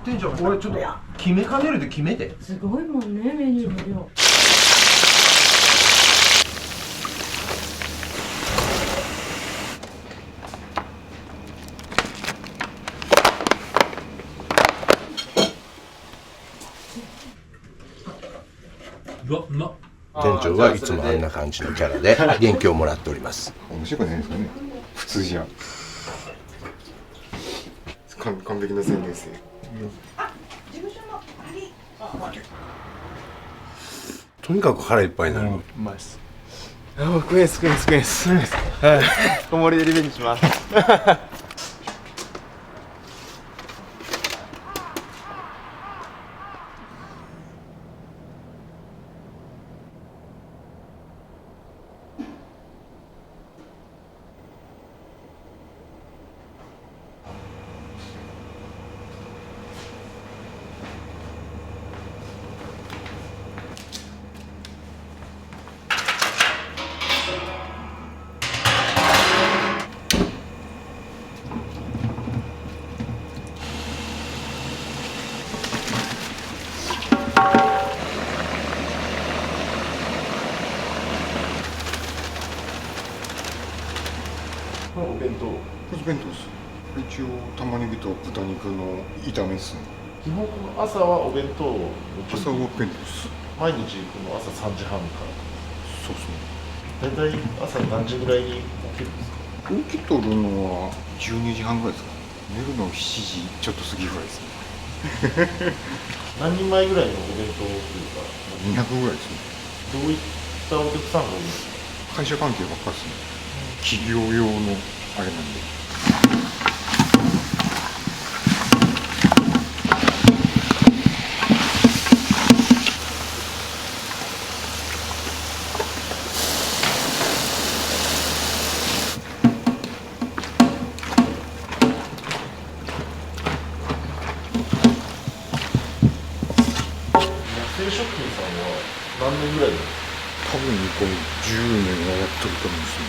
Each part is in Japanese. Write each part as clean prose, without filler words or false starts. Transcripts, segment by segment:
店長、俺ちょっと決めかねるで決めて。すごいもんね、メニューの量。うわ、うまっ。店長はいつもあんな感じのキャラで元気をもらっております。面白くないですかね、普通じゃ。完璧な宣言ですね。とにかく腹いっぱいになる。うまいっす。食えんす。はい。小盛りでリベンジします。お弁当。弁当です。一応玉ねぎと豚肉の炒めですね。基本朝はお弁当を朝は弁当です。毎日行くの朝3時半から。そうですね。だいたい朝何時ぐらいに起きるんですか？起きとるのは12時半ぐらいですか。寝るの7時ちょっと過ぎぐらいですね。何人前ぐらいのお弁当というか、200ぐらいですね。どういったお客さんが多いんですか？会社関係ばっかりですね。企業用のあれなんで。生食品さんは何年ぐらいですか？多分これ10年はやってると思うんですね。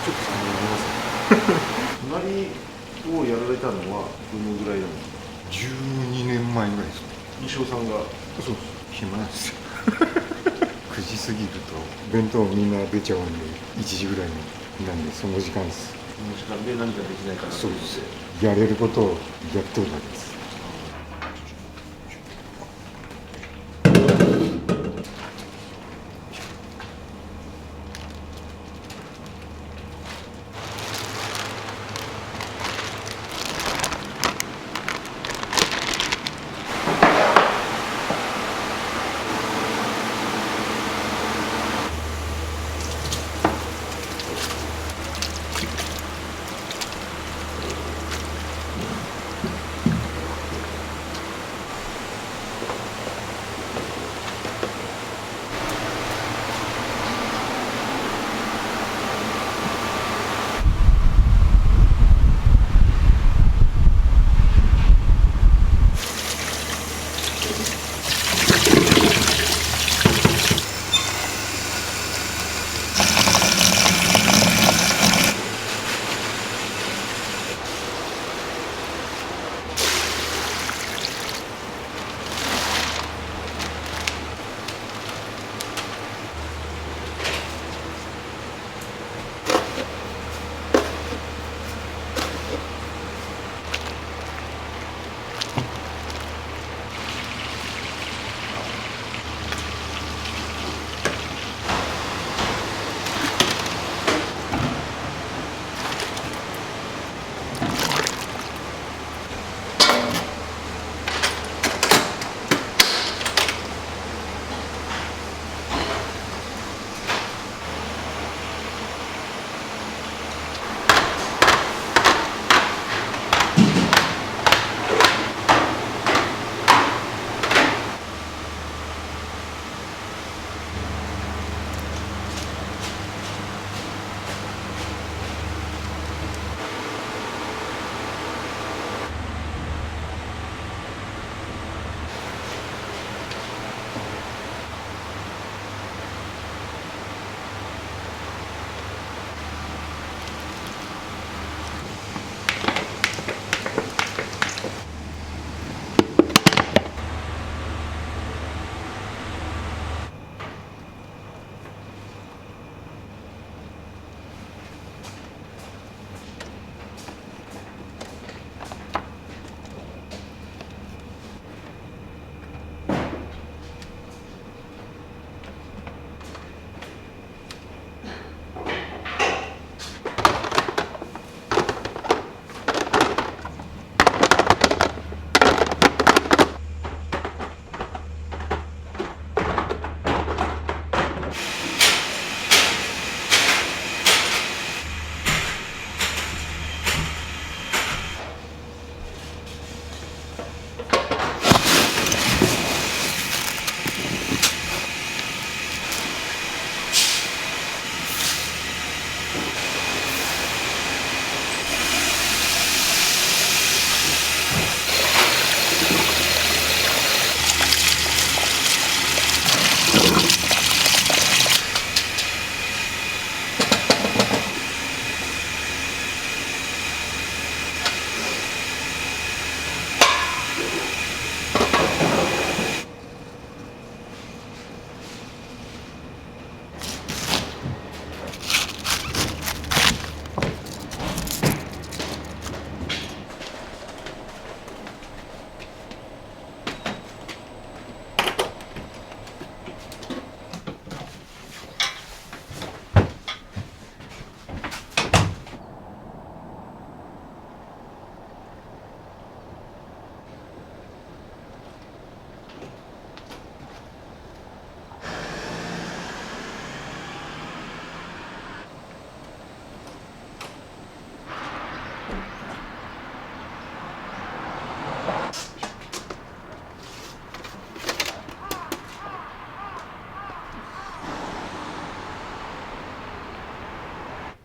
ちょっと隣をやられたのはどのぐらいなんですか12年前ぐらいですね。西尾さんが。そうです。暇なんですよ。9時過ぎると弁当みんな出ちゃうんで、1時ぐらいになんでその時間です。この時間で何かできないかなと思って。そうです。やれることをやっておるわけです。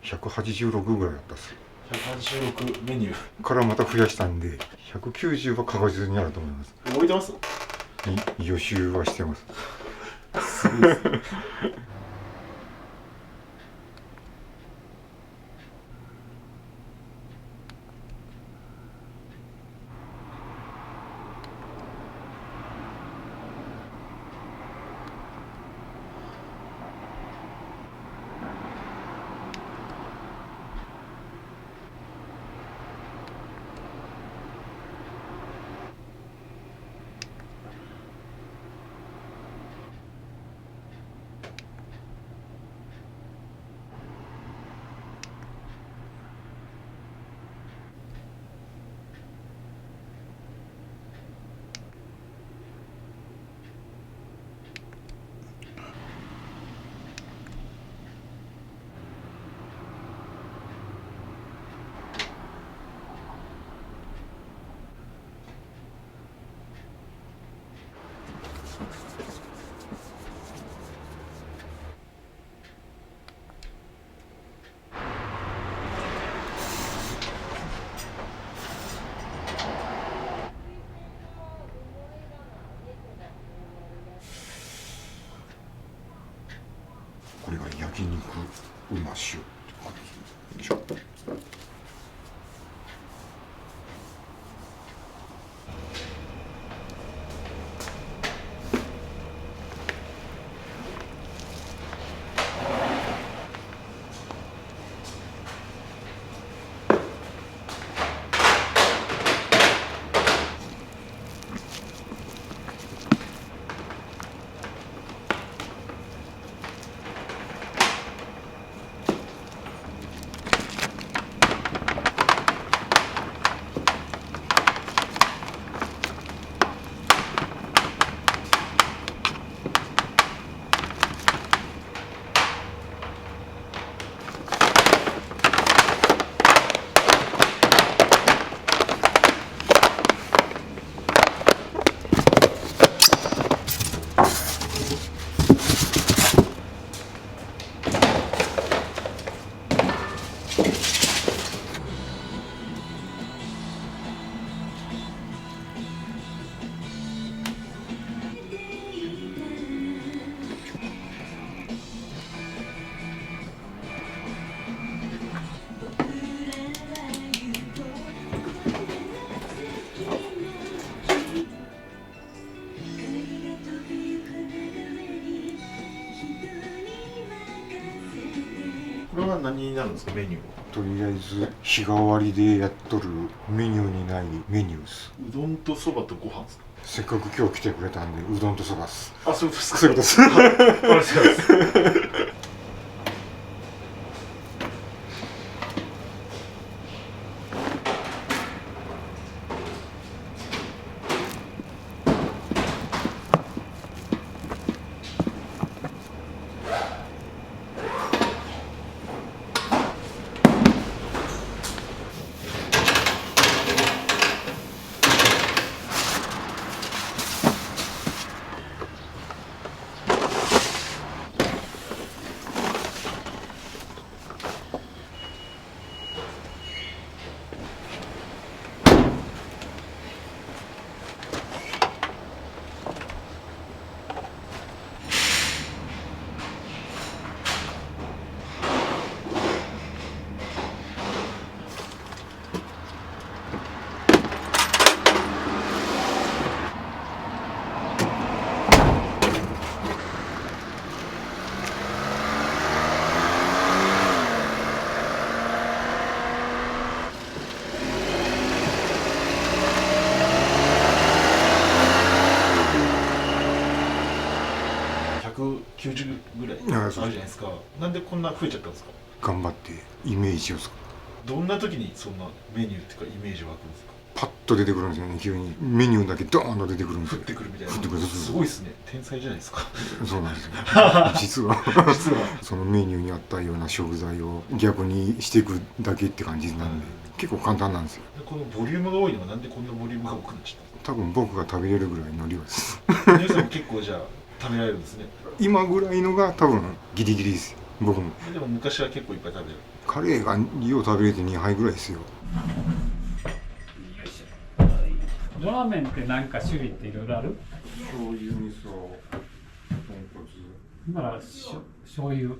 186ぐらいだったっす。186メニューからまた増やしたんで、190は確実にあると思います。覚えてます？予習はしてます。すごいですね。これが焼肉うま塩って感じでしょ。これは何になるんですか、メニューは。とりあえず日替わりでやっとるメニューにないメニューです。うどんとそばとご飯ですか。せっかく今日来てくれたんでうどんとそばっす。あ、そういうことですか。そういうことです。ありがとうございます。90ぐらいああるじゃないですか。なんでこんな増えちゃったんですか？頑張ってイメージを作る。どんな時にそんなメニューっていうかイメージ湧くんですか？パッと出てくるんですよね。急にメニューだけドーンと出てくるんですよ。降ってくるみたいな。降ってくる。すごいですね。天才じゃないですか。そうなんですよ。実は実はそのメニューにあったような食材を逆にしていくだけって感じなんで、結構簡単なんですよ。このボリュームが多いのはなんでこんなボリュームが多くなっちゃったんですか？多分僕が食べれるぐらいの量です。皆さんも結構じゃあ食べられるんですね。今ぐらいのが多分ギリギリですよ。僕も。でも昔は結構いっぱい食べれる。カレーがよう食べれて2杯ぐらいですよ。ラーメンって何か種類っていろいろある？醤油、味噌、豚骨。今から醤油。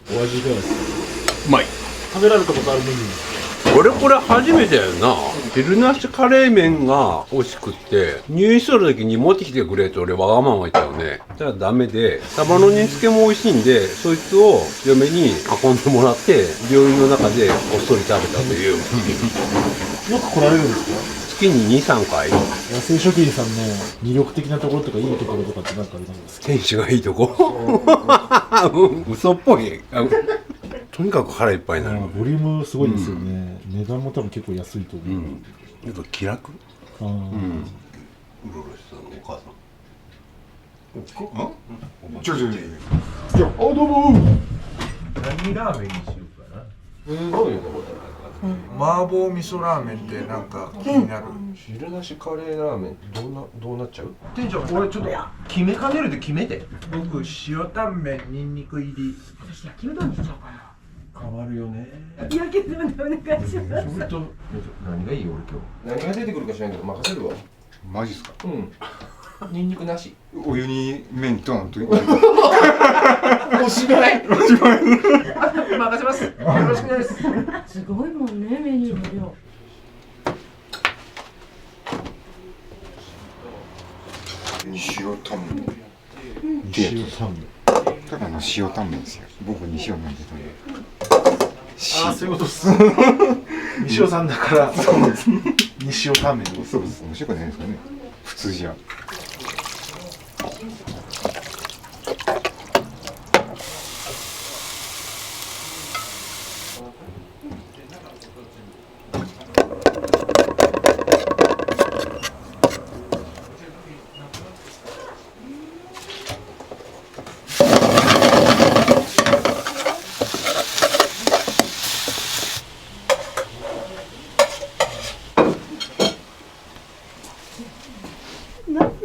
お味いかがですか？うまい。食べられたことあるメニューです俺これ初めてやな。汁なしカレー麺が美味しくって入院しとる時に持ってきてくれと俺わがまま言ったよね。じゃあダメで、サバの煮付けも美味しいんでそいつを嫁に運んでもらって病院の中でこっそり食べたという。よく来られるんですか？月に 2,3 回。野生食品さんの魅力的なところとかいいところとかって何かありますか？天使がいいとこ嘘っぽい。とにかく腹いっぱいになる。ボリュームすごいですよね。値段も多分結構安いと思う。ちょっと気楽。あーうろろしてたのお母さん。ちょ。いや、あ、どうも。何ラーメンにしようかな。麻婆味噌ラーメンってなんか気になる。汁なしカレーラーメンどうなっちゃう？店長、俺ちょっと決めかねるで決めて。僕塩タンメンニンニク入り。私焼きうどんにしようかな。変わるよね。焼きうどんでお願いします。それと何がいいよ俺今日。何が出てくるか知らんけど任せるわ。マジっすか？ニンニクなし。お湯に麺となんと。おしまい。任せます。よろしくです。すごいもんね、メニューの量。塩タンメン。塩タンメン。ただの塩タンメンですよ。僕に塩なんてという。ああ、そういうことっす。西尾さんだから西尾タンメン。そうです。面白くないですかね。普通じゃ。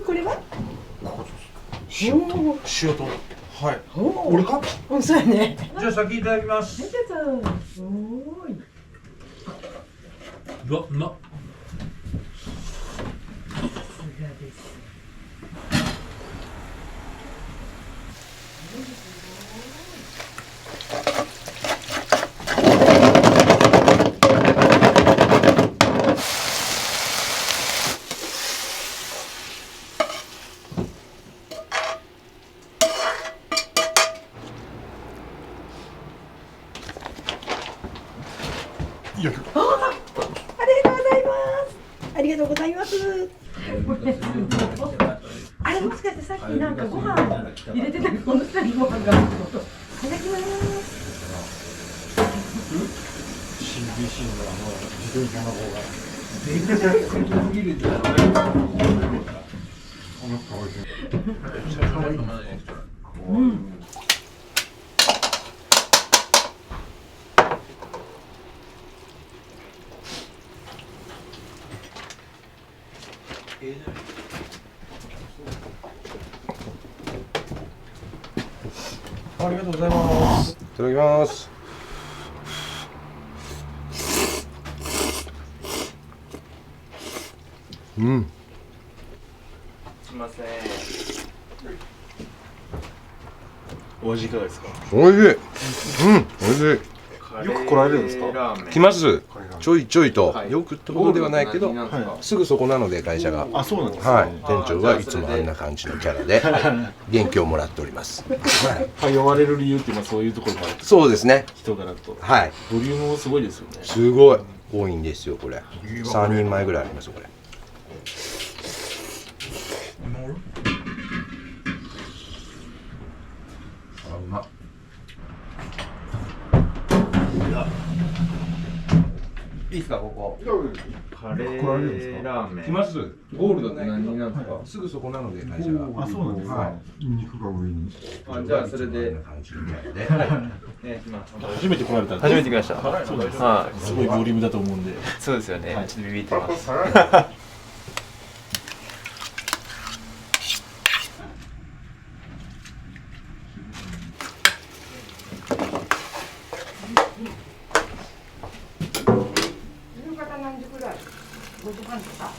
これは？塩と。はい。俺か？うん、そうやね。じゃあ先いただきます。どうぞ。おーい。うわ、うまっ。さすがです。ございます。あれもしかしてさっきなんかご飯入れてたこの下にご飯があるってこと。いただきます。CBC の自動車の方がうん。ありがとうございます。いただきます。うん。すみません。お味いかがですか？おいしい。うん、おいしい。よく来られるんですか？来ます。ちょいちょいと、はいよくってことではないけど、すぐそこなので会社が。あ、そうなんですね。はい、店長はいつもあんな感じのキャラで元気をもらっております。通われる理由っていうのはそういうところもある。そうですね。人柄とはい。ボリュームもすごいですよね。すごい多いんですよこれ。3人前ぐらいありますよこれ。あ、うまっ。いいですかここ。カレ来られるんですか？ーラーメン。来ます。ゴールドって何なんですか。すぐそこなので会社が。あ、そうなんですか。はい。肉が上に。あ、じゃあそれでこんな感じのキャラで。お願いします。初めて来られたんです。初めて来ました。そうなんです。はすごいボリュームだと思うんで。い。そうですよね。ちょっとビビってます。夕方何時ぐらい？5時半とか。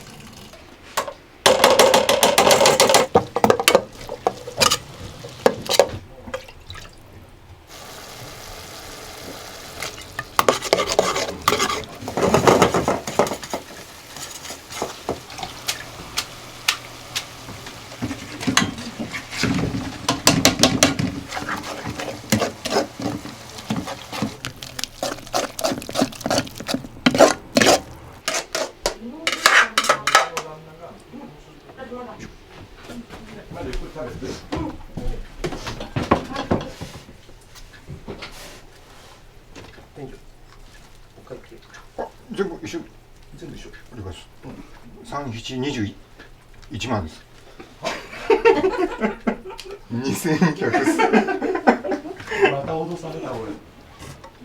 全部一緒。全部一緒。あります。3721万です。2100です。また脅された俺。で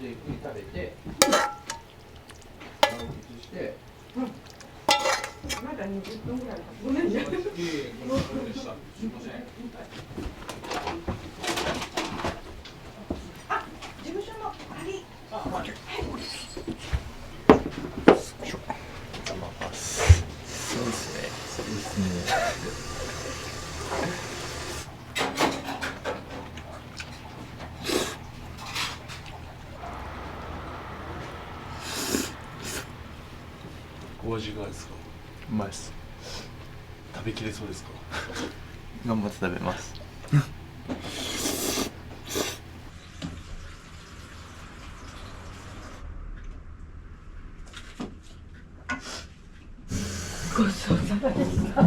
ゆっくり食べて。してまだ20分ぐらい。ごめんね。あ、事務所の鍵。そうですね。お味いかがですか？うまいです。食べきれそうですか？頑張って食べます。ごちそうさまでした。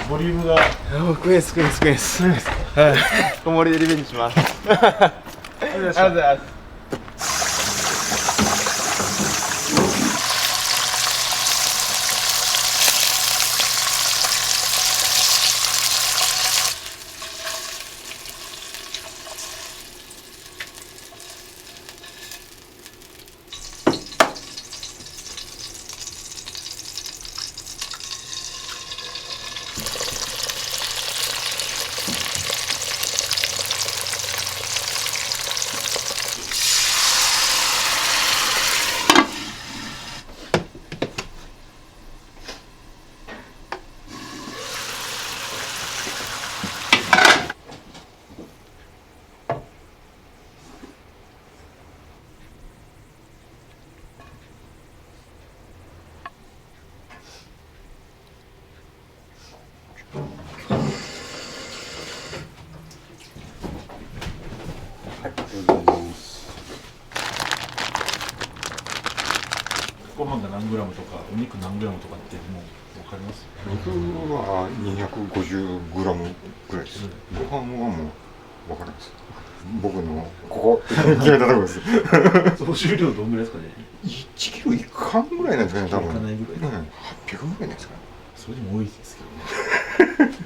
ボリュームがクエスクエスクエス。はい。小盛りでリベンジします。ありがとうございます。ご飯が何グラムとかお肉何グラムとかってもう分かります？肉は250グラムぐらいです。ご飯はもう分からないです。僕のここって決めたところです総重量どんぐらいですかね？ 1キロいかんぐらいなんですかね、多分。いかないぐらい、うん、800ぐらいですかね。それでも多いですけどね。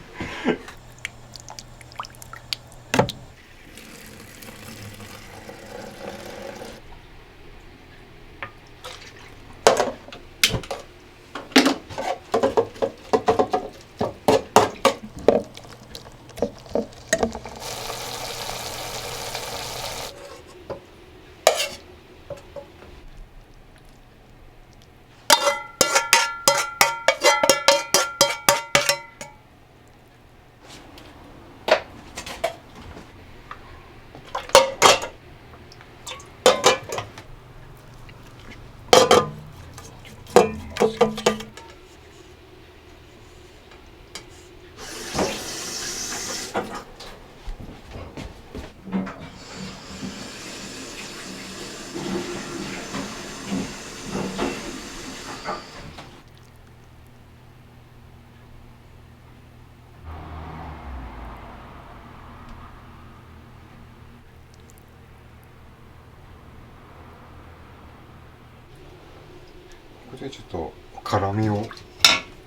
これでちょっと辛みを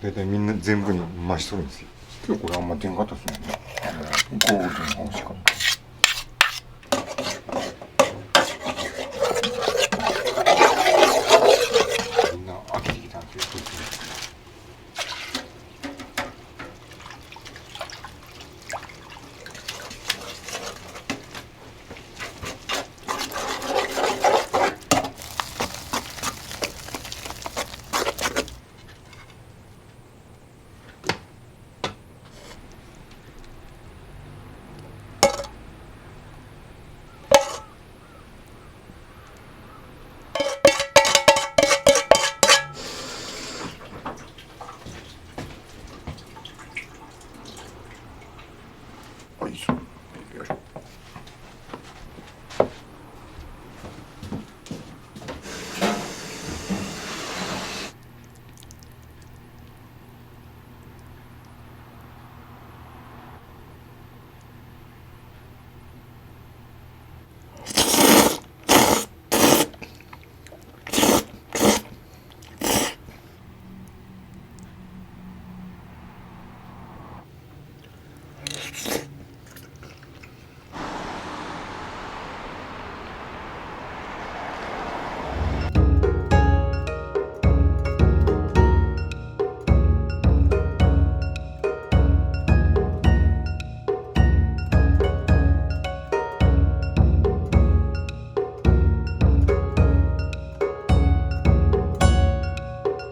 大体みんな全部に増しとるんですよ。今日これあんま出んかったですもんね。こういうのが欲しかった。